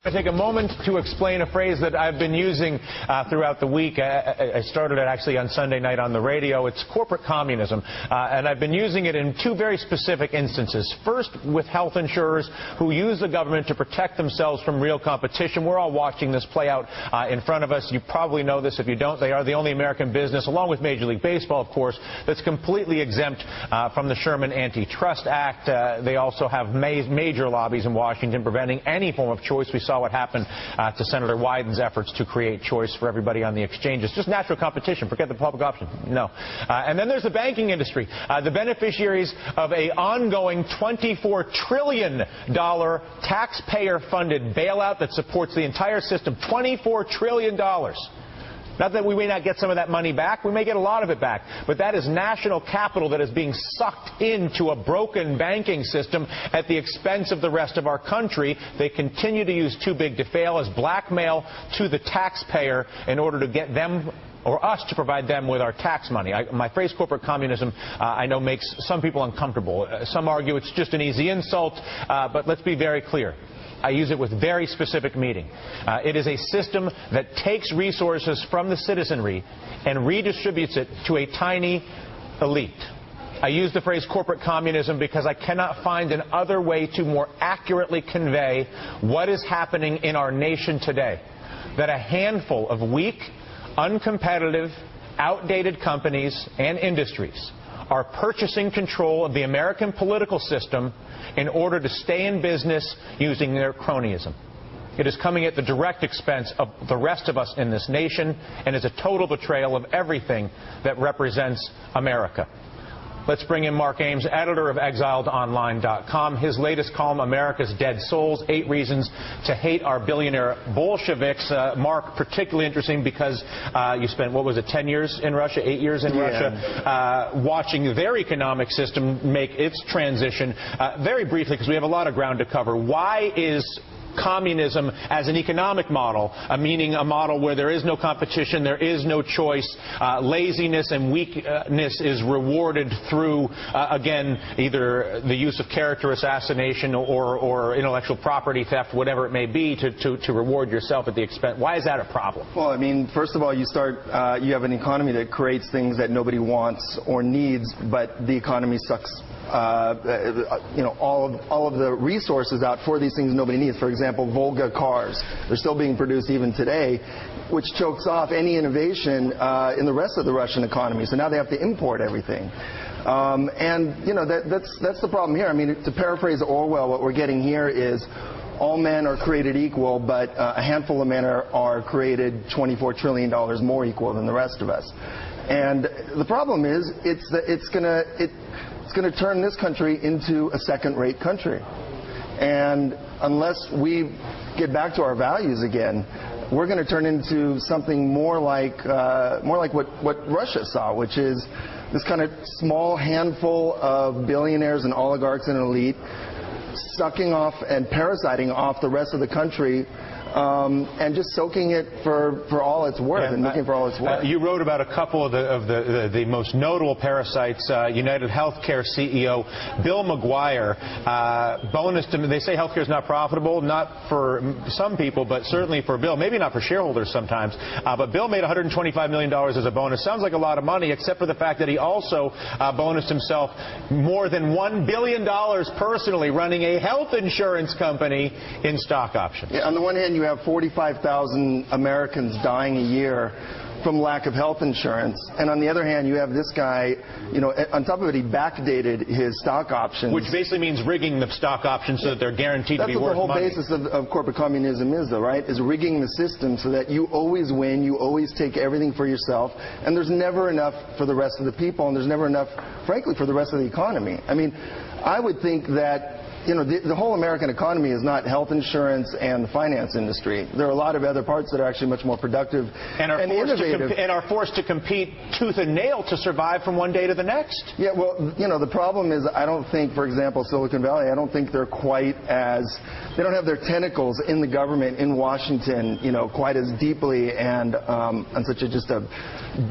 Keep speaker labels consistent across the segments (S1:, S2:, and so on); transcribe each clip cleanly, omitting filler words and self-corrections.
S1: I take a moment to explain a phrase that I've been using throughout the week. I started it actually on Sunday night on the radio. It's corporate communism, and I've been using it in two very specific instances. First, with health insurers who use the government to protect themselves from real competition. We're all watching this play out in front of us. You probably know this. If you don't, they are the only American business, along with Major League Baseball, of course, that's completely exempt from the Sherman Antitrust Act. They also have major lobbies in Washington preventing any form of choice. We saw what happened to Senator Wyden's efforts to create choice for everybody on the exchanges. Just natural competition. Forget the public option. No. And then there's the banking industry, the beneficiaries of an ongoing $24 trillion taxpayer-funded bailout that supports the entire system. $24 trillion. Not that we may not get some of that money back. We may get a lot of it back. But that is national capital that is being sucked into a broken banking system at the expense of the rest of our country. They continue to use too big to fail as blackmail to the taxpayer in order to get them or us to provide them with our tax money. My phrase corporate communism, I know, makes some people uncomfortable. Some argue it's just an easy insult, but let's be very clear. I use it with very specific meaning. It is a system that takes resources from the citizenry and redistributes it to a tiny elite. I use the phrase corporate communism because I cannot find an other way to more accurately convey what is happening in our nation today. That a handful of weak, uncompetitive, outdated companies and industries are purchasing control of the American political system in order to stay in business using their cronyism. It is coming at the direct expense of the rest of us in this nation and is a total betrayal of everything that represents America. Let's bring in Mark Ames, editor of ExiledOnline.com. His latest column, America's Dead Souls, 8 Reasons to Hate Our Billionaire Bolsheviks. Mark, particularly interesting because you spent, what was it, 10 years in Russia, 8 years in Russia, watching their economic system make its transition. Very briefly, because we have a lot of ground to cover, why is communism as an economic model, meaning a model where there is no competition, there is no choice, laziness and weakness is rewarded through, again, either the use of character assassination or intellectual property theft, whatever it may be, to reward yourself at the expense. Why is that a problem?
S2: Well, I mean, first of all, you have an economy that creates things that nobody wants or needs, but the economy sucks all of the resources out for these things nobody needs. For example, Volga cars. They're still being produced even today, which chokes off any innovation in the rest of the Russian economy. So now they have to import everything. That's the problem here. I mean, to paraphrase Orwell, what we're getting here is all men are created equal, but a handful of men are created $24 trillion more equal than the rest of us. And the problem is it's going to turn this country into a second-rate country. And unless we get back to our values again, we're going to turn into something more like what Russia saw, which is this kind of small handful of billionaires and oligarchs and elite sucking off and parasiting off the rest of the country. And just soaking it for all it's worth and looking for all it's worth.
S1: You wrote about a couple of the most notable parasites. United Healthcare CEO Bill McGuire bonused him. They say healthcare is not profitable, not for some people, but certainly for Bill. Maybe not for shareholders sometimes. But Bill made $125 million as a bonus. Sounds like a lot of money, except for the fact that he also bonused himself more than $1 billion personally running a health insurance company in stock options.
S2: Yeah, on the one hand, you have 45,000 Americans dying a year from lack of health insurance, and on the other hand, you have this guy, on top of it, he backdated his stock options.
S1: Which basically means rigging the stock options so that they're guaranteed to be worth money.
S2: That's what the whole basis of corporate communism is, though, right? Is rigging the system so that you always win, you always take everything for yourself, and there's never enough for the rest of the people, and there's never enough, frankly, for the rest of the economy. I mean, I would think that the whole American economy is not health insurance and the finance industry. There are a lot of other parts that are actually much more productive and innovative.
S1: And are forced to compete tooth and nail to survive from one day to the next.
S2: Yeah, well, the problem is I don't think, for example, Silicon Valley, I don't think they're quite as, they don't have their tentacles in the government in Washington, quite as deeply and on such just a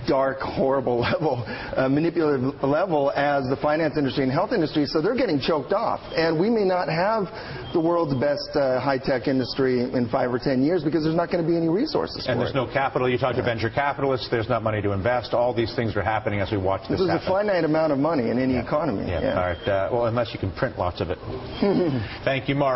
S2: dark, horrible level, manipulative level as the finance industry and health industry. So they're getting choked off. And we may may not have the world's best high-tech industry in 5 or 10 years because there's not going to be any resources
S1: and
S2: for
S1: there's no capital. You talk to venture capitalists, there's not money to invest. All these things are happening as we watch this happen.
S2: There's a finite amount of money in any economy.
S1: All right. Well, unless you can print lots of it. Thank you, Mark.